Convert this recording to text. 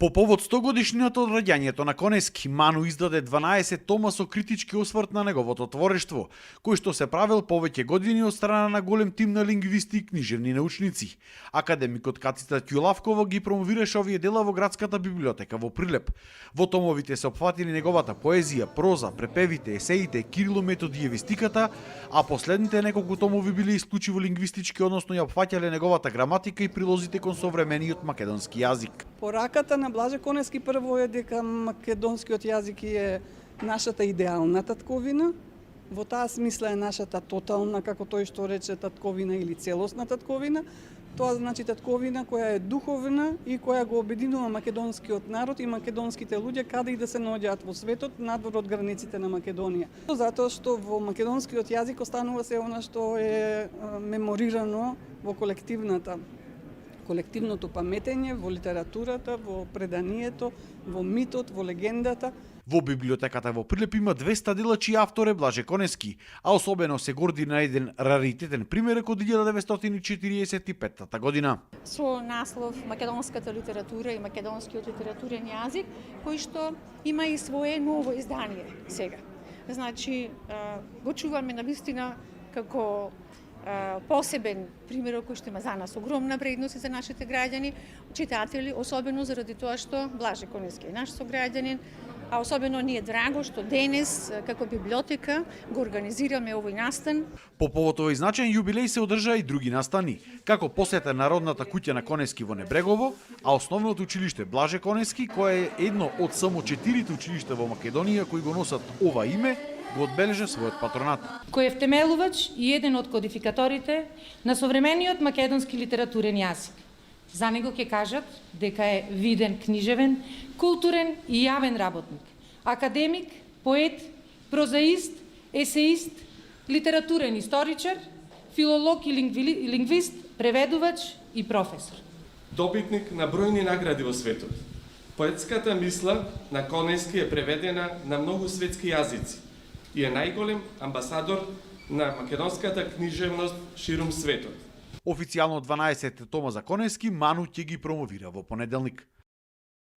По повод 100 годишнината од раѓањето на Конески, Ману издаде 12 тома со критички осврт на неговото творештво, кој што се правил повеќе години од страна на голем тим на лингвисти и книжевни научници. Академикот Катица Ќулавкова ги промовираше овие дела во градската библиотека во Прилеп. Во томовите се опфатени неговата поезија, проза, препевите, есеите, кирило-методиевистиката, а последните неколку томови биле исклучиво лингвистички, односно ја опфаќале неговата граматика и прилозите кон современиот македонски јазик. Пораката на Блаже Конески прво е дека македонскиот јазик е нашата идеална татковина. Во таа смисла е нашата тотална, како тој што рече, татковина или целосна татковина. Тоа значи татковина која е духовна и која го обединува македонскиот народ и македонските луѓе каде и да се наоѓаат во светот, надвор од границите на Македонија. Затоа што во македонскиот јазик останува се она што е меморирано во колективното паметење, во литературата, во преданието, во митот, во легендата. Во библиотеката во Прилеп има 200 дела чиј автор е Блаже Конески, а особено се горди на еден раритетен примерок од 1945 година. Со наслов Македонската литература и македонскиот литературен јазик, кој што има и свое ново издание сега. Значи, го чуваме навистина како посебен примерок кој што има за нас огромна вредност и за нашите граѓани, читатели, особено заради тоа што Блаже Конески е наш сограѓанин, а особено ни е драго што денес како библиотека го организираме овој настан. По повод овој значаен јубилеј се одржаа и други настани, како посета Народната куќа на Конески во Небрегово, а основното училиште Блаже Конески, кое е едно од само 4 училишта во Македонија кои го носат ова име, го одбележа својот патронат. Кој е втемелувач и еден од кодификаторите на современиот македонски литературен јазик. За него ќе кажат дека е виден книжевен, културен и јавен работник, академик, поет, прозаист, есеист, литературен историчар, филолог и лингвист, преведувач и професор. Добитник на бројни награди во светот. Поетската мисла на Конески е преведена на многу светски јазици и е најголем амбасадор на македонската книжевност ширум светот. Официјално 12 тома за Конески Ману ќе ги промовира во понеделник.